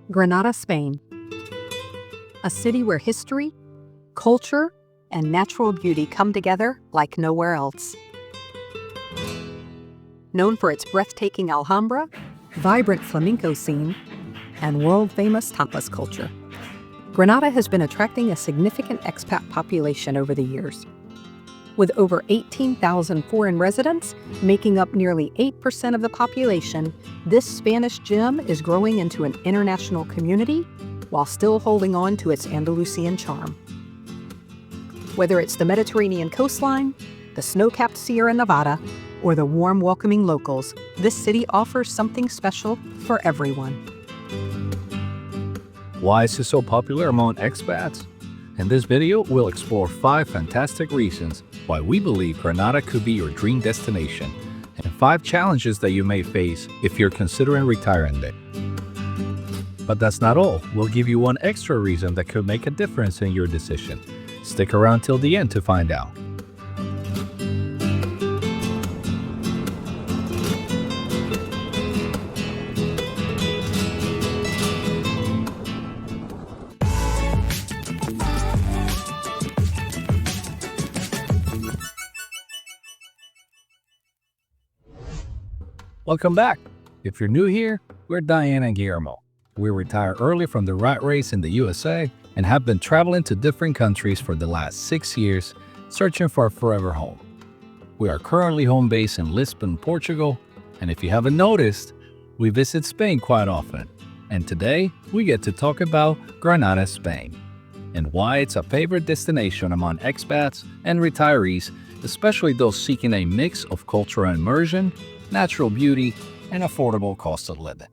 Granada, Spain. A city where history, culture, and natural beauty come together like nowhere else. Known for its breathtaking Alhambra, vibrant flamenco scene, and world-famous tapas culture, Granada has been attracting a significant expat population over the years. With over 18,000 foreign residents, making up nearly 8% of the population, this Spanish gem is growing into an international community while still holding on to its Andalusian charm. Whether it's the Mediterranean coastline, the snow-capped Sierra Nevada, or the warm, welcoming locals, this city offers something special for everyone. Why is it so popular among expats? In this video, we'll explore 5 fantastic reasons why we believe Granada could be your dream destination, and 5 challenges that you may face if you're considering retiring there. But that's not all. We'll give you one extra reason that could make a difference in your decision. Stick around till the end to find out. Welcome back. If you're new here, we're Diane and Guillermo. We retired early from the rat race in the USA and have been traveling to different countries for the last 6 years, searching for a forever home. We are currently home based in Lisbon, Portugal, and if you haven't noticed, we visit Spain quite often. And today, we get to talk about Granada, Spain, and why it's a favorite destination among expats and retirees, especially those seeking a mix of cultural immersion, natural beauty, and affordable cost of living.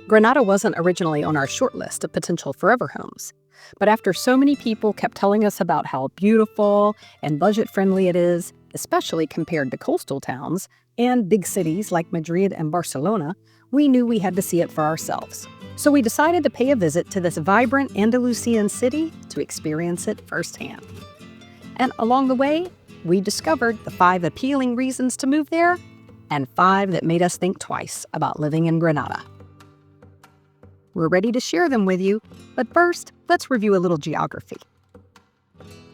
Granada wasn't originally on our short list of potential forever homes, but after so many people kept telling us about how beautiful and budget-friendly it is, especially compared to coastal towns and big cities like Madrid and Barcelona, we knew we had to see it for ourselves. So we decided to pay a visit to this vibrant Andalusian city to experience it firsthand. And along the way, we discovered the 5 appealing reasons to move there and 5 that made us think twice about living in Granada. We're ready to share them with you, but first, let's review a little geography.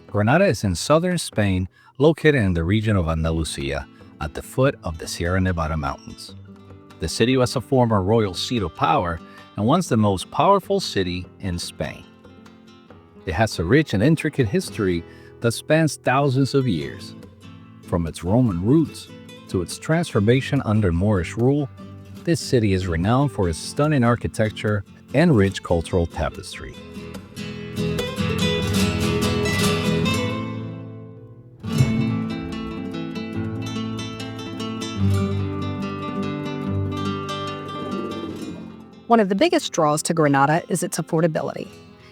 Granada is in southern Spain, located in the region of Andalusia, at the foot of the Sierra Nevada mountains. The city was a former royal seat of power and once the most powerful city in Spain. It has a rich and intricate history that spans thousands of years. From its Roman roots to its transformation under Moorish rule, this city is renowned for its stunning architecture and rich cultural tapestry. One of the biggest draws to Granada is its affordability.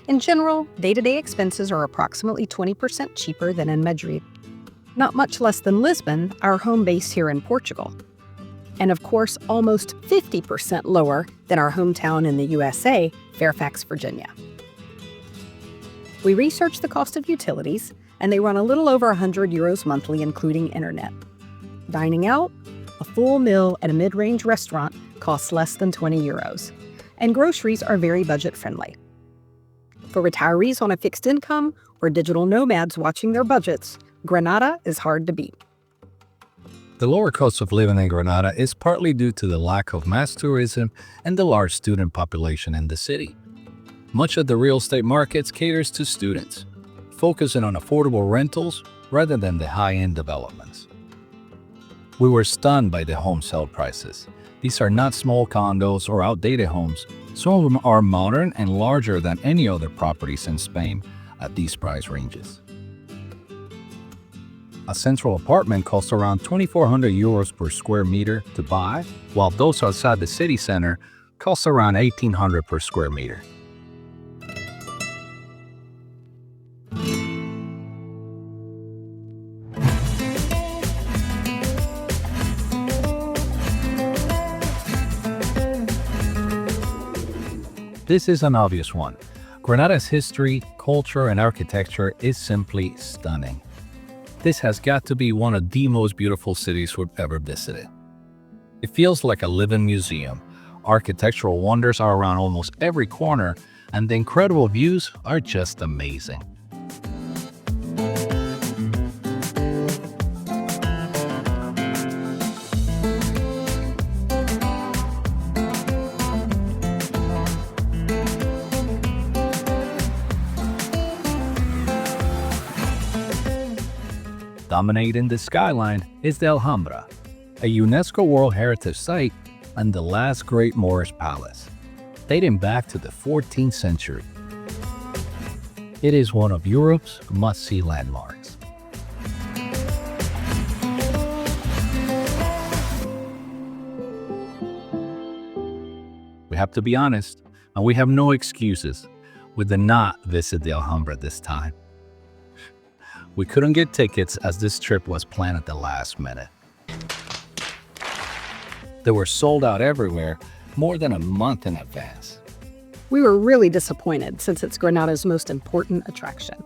In general, day-to-day expenses are approximately 20% cheaper than in Madrid. Not much less than Lisbon, our home base here in Portugal. And of course, almost 50% lower than our hometown in the USA, Fairfax, Virginia. We researched the cost of utilities, and they run a little over €100 monthly, including internet. Dining out, a full meal at a mid-range restaurant costs less than €20, and groceries are very budget-friendly. For retirees on a fixed income or digital nomads watching their budgets, Granada is hard to beat. The lower cost of living in Granada is partly due to the lack of mass tourism and the large student population in the city. Much of the real estate market caters to students, focusing on affordable rentals rather than the high-end developments. We were stunned by the home sale prices. These are not small condos or outdated homes. Some of them are modern and larger than any other properties in Spain at these price ranges. A central apartment costs around €2,400 per square meter to buy, while those outside the city center cost around $1,800 per square meter. This is an obvious one. Granada's history, culture, and architecture is simply stunning. This has got to be one of the most beautiful cities we've ever visited. It feels like a living museum, Architectural wonders are around almost every corner, and the incredible views are just amazing. Dominating the skyline is the Alhambra, a UNESCO World Heritage Site and the last great Moorish palace, dating back to the 14th century. It is one of Europe's must-see landmarks. We have to be honest, and we have no excuses. We did not visit the Alhambra this time. We couldn't get tickets as this trip was planned at the last minute. They were sold out everywhere more than a month in advance. We were really disappointed since it's Granada's most important attraction.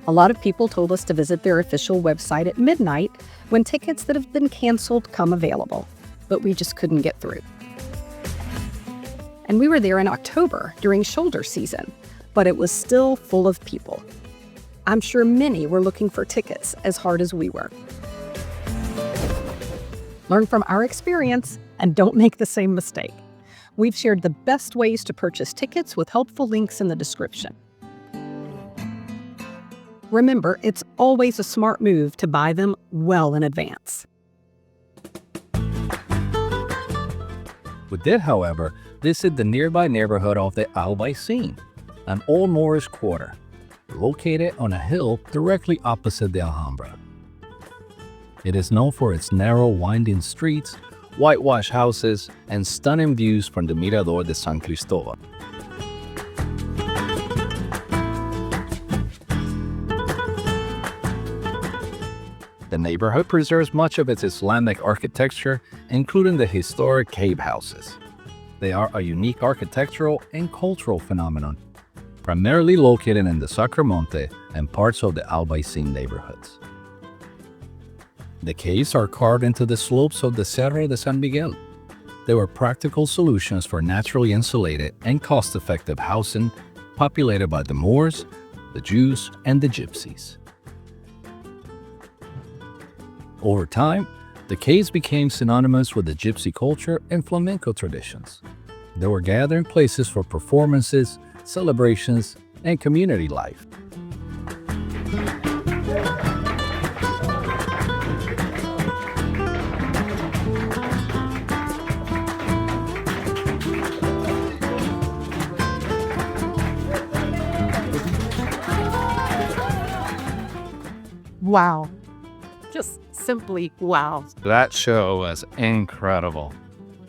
A lot of people told us to visit their official website at midnight when tickets that have been canceled come available, but we just couldn't get through. And we were there in October during shoulder season, but it was still full of people. I'm sure many were looking for tickets as hard as we were. Learn from our experience and don't make the same mistake. We've shared the best ways to purchase tickets with helpful links in the description. Remember, it's always a smart move to buy them well in advance. We did, however, visit the nearby neighborhood of the ALISON, an old Moorish quarter, located on a hill directly opposite the Alhambra. It is known for its narrow, winding streets, whitewashed houses, and stunning views from the Mirador de San Cristobal. The neighborhood preserves much of its Islamic architecture, including the historic cave houses. They are a unique architectural and cultural phenomenon, primarily located in the Sacromonte and parts of the ALISON neighborhoods. The caves are carved into the slopes of the Cerro de San Miguel. They were practical solutions for naturally insulated and cost-effective housing populated by the Moors, the Jews, and the Gypsies. Over time, the caves became synonymous with the Gypsy culture and flamenco traditions. They were gathering places for performances, celebrations, and community life. Wow. Just simply wow. That show was incredible.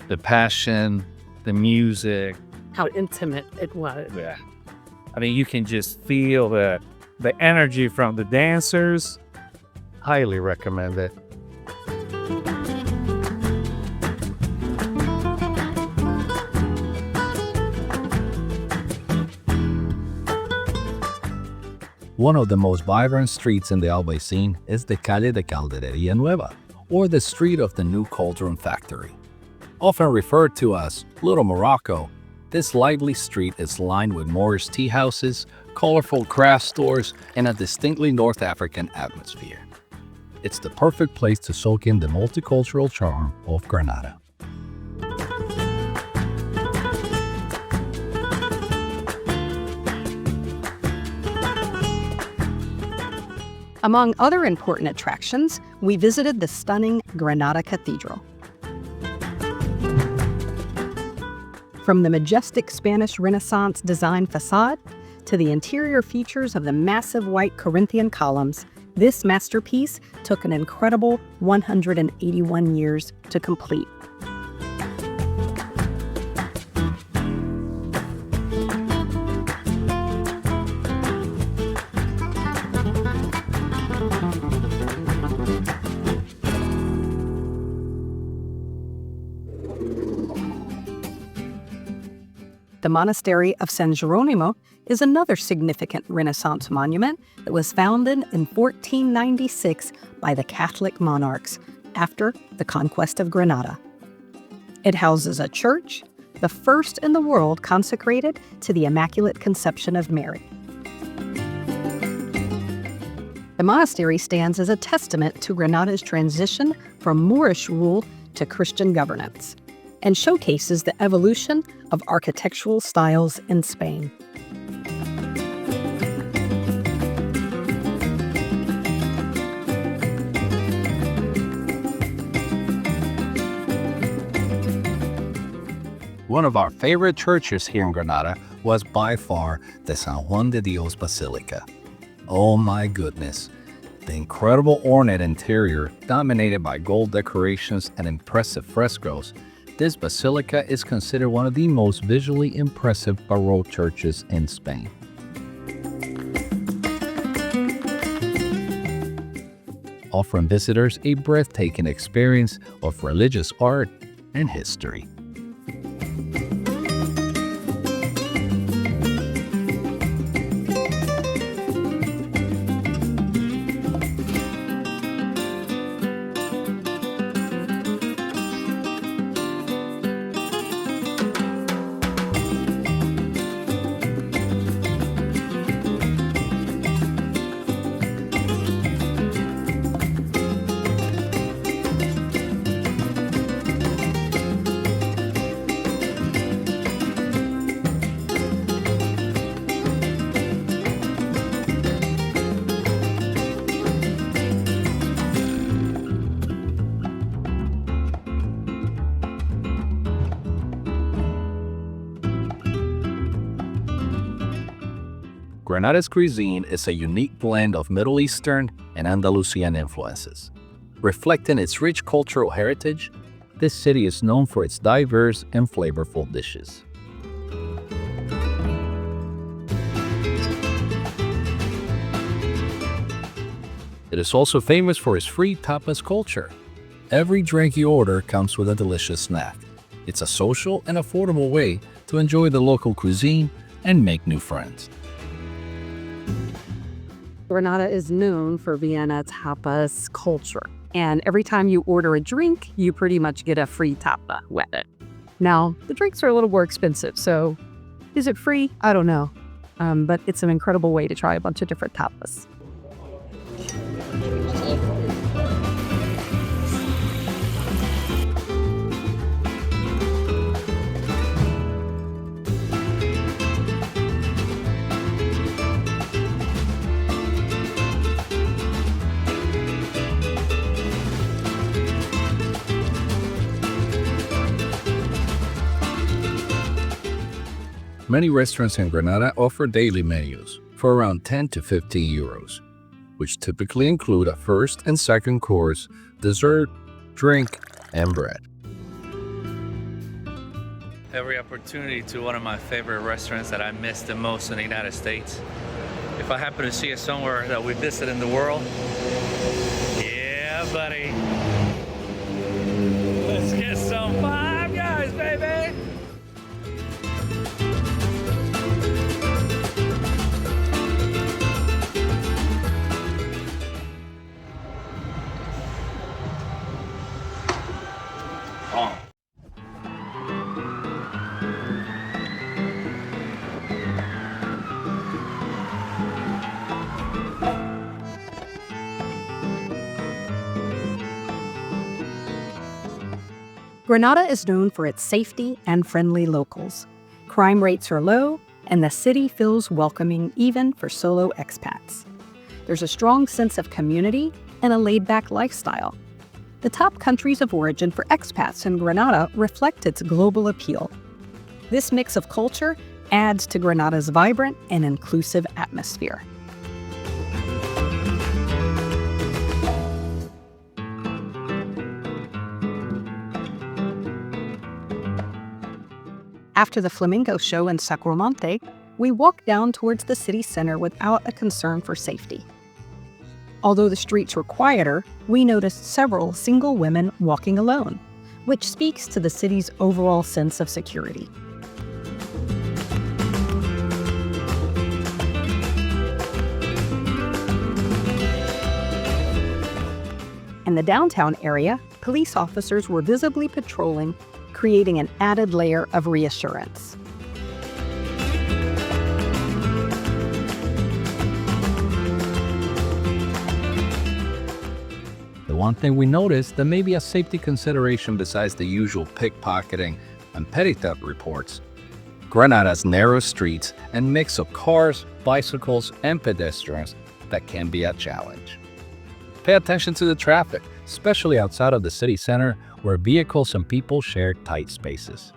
The passion, the music. How intimate it was. Yeah. I mean, you can just feel the energy from the dancers. Highly recommend it. One of the most vibrant streets in the ALISON is the Calle de Calderería Nueva, or the Street of the New Cauldron Factory. Often referred to as Little Morocco, this lively street is lined with Moorish tea houses, colorful craft stores, and a distinctly North African atmosphere. It's the perfect place to soak in the multicultural charm of Granada. Among other important attractions, we visited the stunning Granada Cathedral. From the majestic Spanish Renaissance design facade to the interior features of the massive white Corinthian columns, this masterpiece took an incredible 181 years to complete. The monastery of San Geronimo is another significant Renaissance monument that was founded in 1496 by the Catholic monarchs after the conquest of Granada. It houses a church, the first in the world consecrated to the Immaculate Conception of Mary. The monastery stands as a testament to Granada's transition from Moorish rule to Christian governance, and showcases the evolution of architectural styles in Spain. One of our favorite churches here in Granada was by far the San Juan de Dios Basilica. Oh my goodness! The incredible ornate interior, dominated by gold decorations and impressive frescoes, this basilica is considered one of the most visually impressive Baroque churches in Spain. Offering visitors a breathtaking experience of religious art and history. Granada's cuisine is a unique blend of Middle Eastern and Andalusian influences. Reflecting its rich cultural heritage, this city is known for its diverse and flavorful dishes. It is also famous for its free tapas culture. Every drink you order comes with a delicious snack. It's a social and affordable way to enjoy the local cuisine and make new friends. Granada is known for Vienna tapas culture, and every time you order a drink, you pretty much get a free tapa with it. Now, the drinks are a little more expensive, so is it free? I don't know, but it's an incredible way to try a bunch of different tapas. Many restaurants in Granada offer daily menus for around 10 to 15 euros, which typically include a first and second course, dessert, drink, and bread. Every opportunity to one of my favorite restaurants that I miss the most in the United States. If I happen to see it somewhere that we visit in the world, yeah, buddy. Let's get some Five Guys, baby! Granada is known for its safety and friendly locals. Crime rates are low, and the city feels welcoming even for solo expats. There's a strong sense of community and a laid-back lifestyle. The top countries of origin for expats in Granada reflect its global appeal. This mix of culture adds to Granada's vibrant and inclusive atmosphere. After the flamingo show in Sacromonte, we walked down towards the city center without a concern for safety. Although the streets were quieter, we noticed several single women walking alone, which speaks to the city's overall sense of security. In the downtown area, police officers were visibly patrolling, creating an added layer of reassurance. The one thing we noticed that may be a safety consideration besides the usual pickpocketing and petty theft reports: Granada's narrow streets and mix of cars, bicycles, and pedestrians that can be a challenge. Pay attention to the traffic, especially outside of the city center where vehicles and people share tight spaces.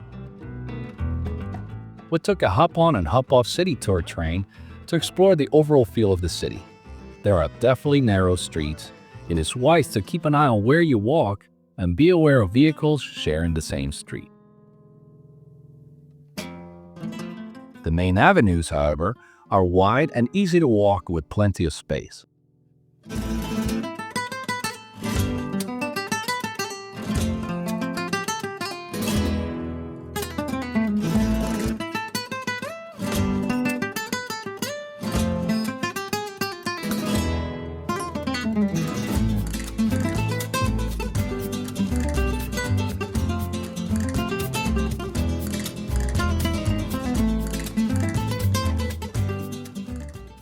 We took a hop-on and hop-off city tour train to explore the overall feel of the city. There are definitely narrow streets. It is wise to keep an eye on where you walk and be aware of vehicles sharing the same street. The main avenues, however, are wide and easy to walk with plenty of space.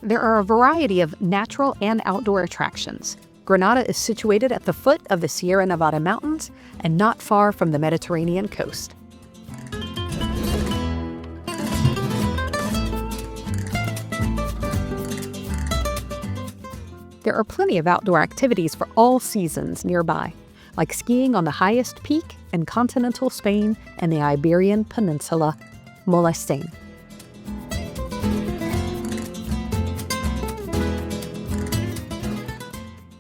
There are a variety of natural and outdoor attractions. Granada is situated at the foot of the Sierra Nevada mountains and not far from the Mediterranean coast. There are plenty of outdoor activities for all seasons nearby, like skiing on the highest peak in continental Spain and the Iberian Peninsula, Molestain.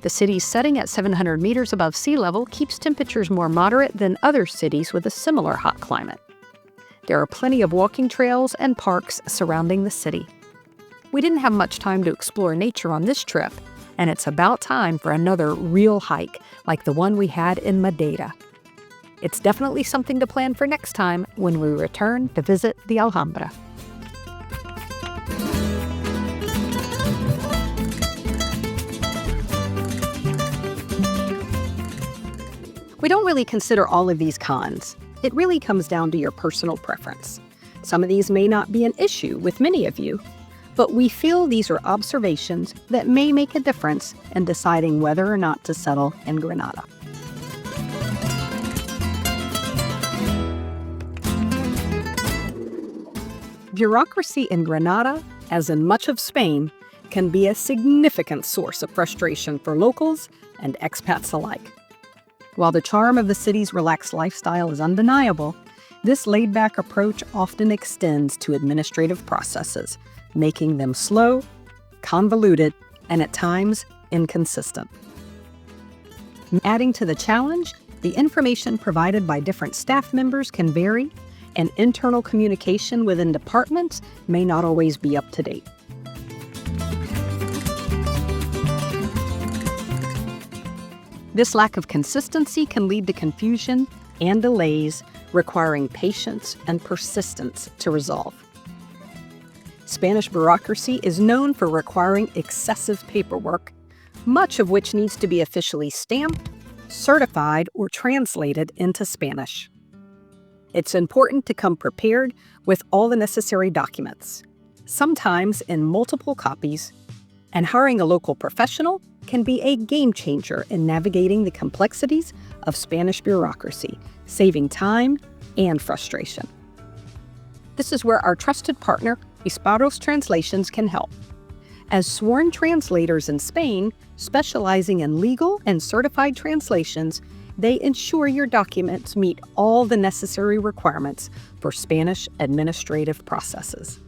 The city's setting at 700 meters above sea level keeps temperatures more moderate than other cities with a similar hot climate. There are plenty of walking trails and parks surrounding the city. We didn't have much time to explore nature on this trip, and it's about time for another real hike like the one we had in Madeira. It's definitely something to plan for next time when we return to visit the Alhambra. We don't really consider all of these cons. It really comes down to your personal preference. Some of these may not be an issue with many of you, but we feel these are observations that may make a difference in deciding whether or not to settle in Granada. Bureaucracy in Granada, as in much of Spain, can be a significant source of frustration for locals and expats alike. While the charm of the city's relaxed lifestyle is undeniable, this laid-back approach often extends to administrative processes, making them slow, convoluted, and at times inconsistent. Adding to the challenge, the information provided by different staff members can vary, and internal communication within departments may not always be up to date. This lack of consistency can lead to confusion and delays, requiring patience and persistence to resolve. Spanish bureaucracy is known for requiring excessive paperwork, much of which needs to be officially stamped, certified, or translated into Spanish. It's important to come prepared with all the necessary documents, sometimes in multiple copies, and hiring a local professional can be a game changer in navigating the complexities of Spanish bureaucracy, saving time and frustration. This is where our trusted partner, Hisparos Translations, can help. As sworn translators in Spain, specializing in legal and certified translations, they ensure your documents meet all the necessary requirements for Spanish administrative processes.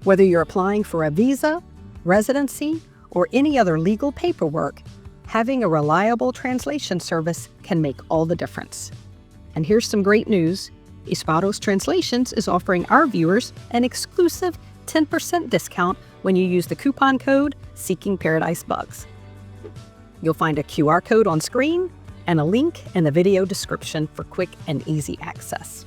Whether you're applying for a visa, residency, or any other legal paperwork, having a reliable translation service can make all the difference. And here's some great news. Hisparos Translations is offering our viewers an exclusive 10% discount when you use the coupon code Seeking Paradise Bugs. You'll find a QR code on screen and a link in the video description for quick and easy access.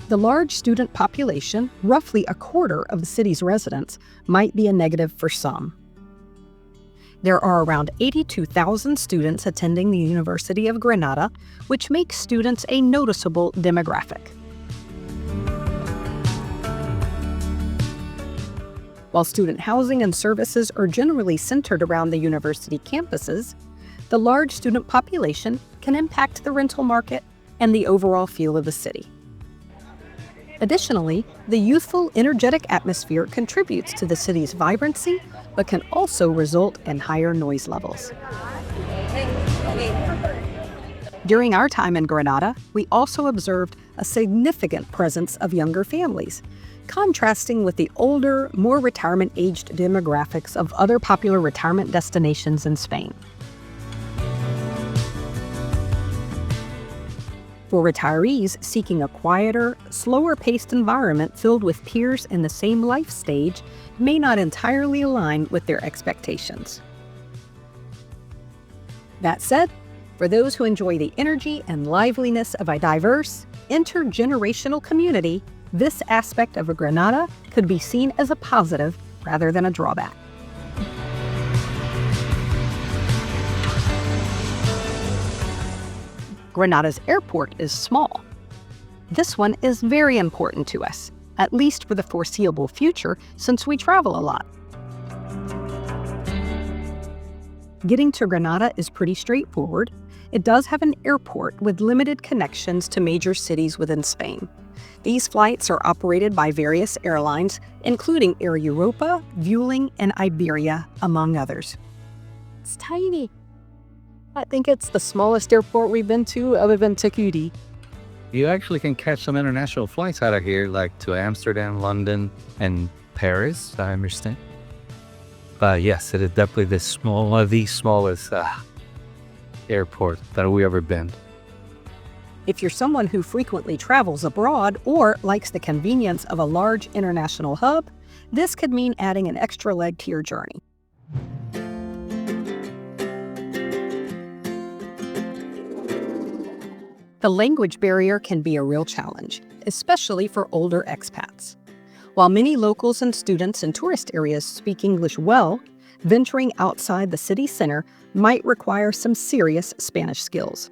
The The large student population, roughly a quarter of the city's residents, might be a negative for some. There are around 82,000 students attending the University of Granada, which makes students a noticeable demographic. While student housing and services are generally centered around the university campuses, the large student population can impact the rental market and the overall feel of the city. Additionally, the youthful, energetic atmosphere contributes to the city's vibrancy, but can also result in higher noise levels. During our time in Granada, we also observed a significant presence of younger families, contrasting with the older, more retirement-aged demographics of other popular retirement destinations in Spain. For retirees seeking a quieter, slower-paced environment filled with peers in the same life stage may not entirely align with their expectations. That said, for those who enjoy the energy and liveliness of a diverse, intergenerational community, this aspect of Granada could be seen as a positive rather than a drawback. Granada's airport is small. This one is very important to us, at least for the foreseeable future, since we travel a lot. Getting to Granada is pretty straightforward. It does have an airport with limited connections to major cities within Spain. These flights are operated by various airlines, including Air Europa, Vueling, and Iberia, among others. It's tiny. I think it's the smallest airport we've been to other than Takudi. You actually can catch some international flights out of here, like to Amsterdam, London, and Paris, I understand. But yes, it is definitely the smallest airport that we've ever been. If you're someone who frequently travels abroad or likes the convenience of a large international hub, this could mean adding an extra leg to your journey. The language barrier can be a real challenge, especially for older expats. While many locals and students in tourist areas speak English well, venturing outside the city center might require some serious Spanish skills.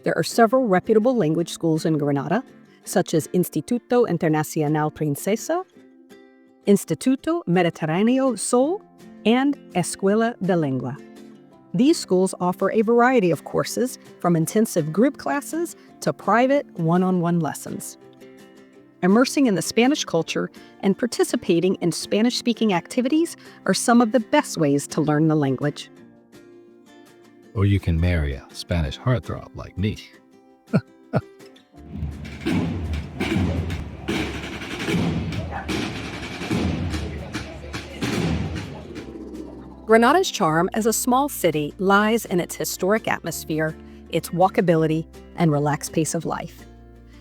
There are several reputable language schools in Granada, such as Instituto Internacional Princesa, Instituto Mediterráneo Sol, and Escuela de Lengua. These schools offer a variety of courses, from intensive group classes to private one-on-one lessons. Immersing in the Spanish culture and participating in Spanish-speaking activities are some of the best ways to learn the language. Or you can marry a Spanish heartthrob like me. Granada's charm as a small city lies in its historic atmosphere, its walkability, and relaxed pace of life.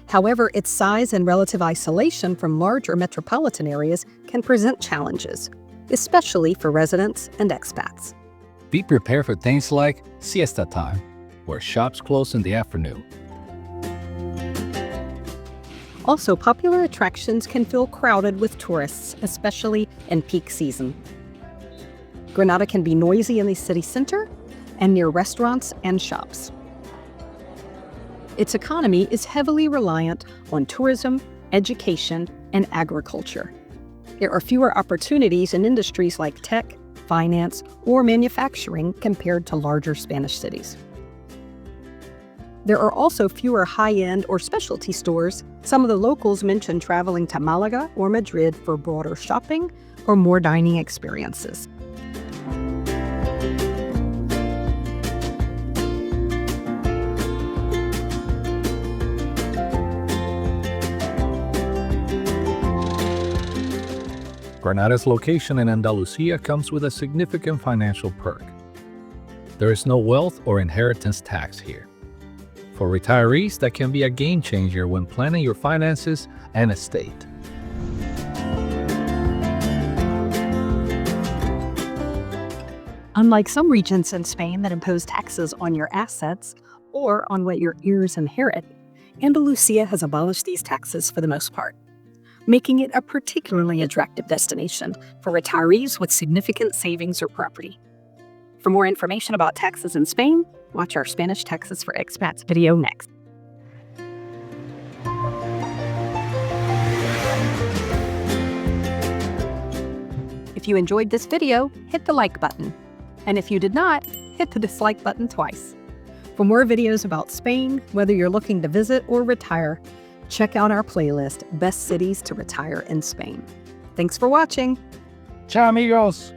However, its size and relative isolation from larger metropolitan areas can present challenges, especially for residents and expats. Be prepared for things like siesta time, where shops close in the afternoon. Also, popular attractions can feel crowded with tourists, especially in peak season. Granada can be noisy in the city center and near restaurants and shops. Its economy is heavily reliant on tourism, education, and agriculture. There are fewer opportunities in industries like tech, finance, or manufacturing compared to larger Spanish cities. There are also fewer high-end or specialty stores. Some of the locals mention traveling to Malaga or Madrid for broader shopping or more dining experiences. Granada's location in Andalusia comes with a significant financial perk. There is no wealth or inheritance tax here. For retirees, that can be a game changer when planning your finances and estate. Unlike some regions in Spain that impose taxes on your assets or on what your heirs inherit, Andalusia has abolished these taxes for the most part, making it a particularly attractive destination for retirees with significant savings or property. For more information about taxes in Spain, watch our Spanish Taxes for Expats video next. If you enjoyed this video, hit the like button. And if you did not, hit the dislike button twice. For more videos about Spain, whether you're looking to visit or retire, check out our playlist, Best Cities to Retire in Spain. Thanks for watching. Ciao, amigos!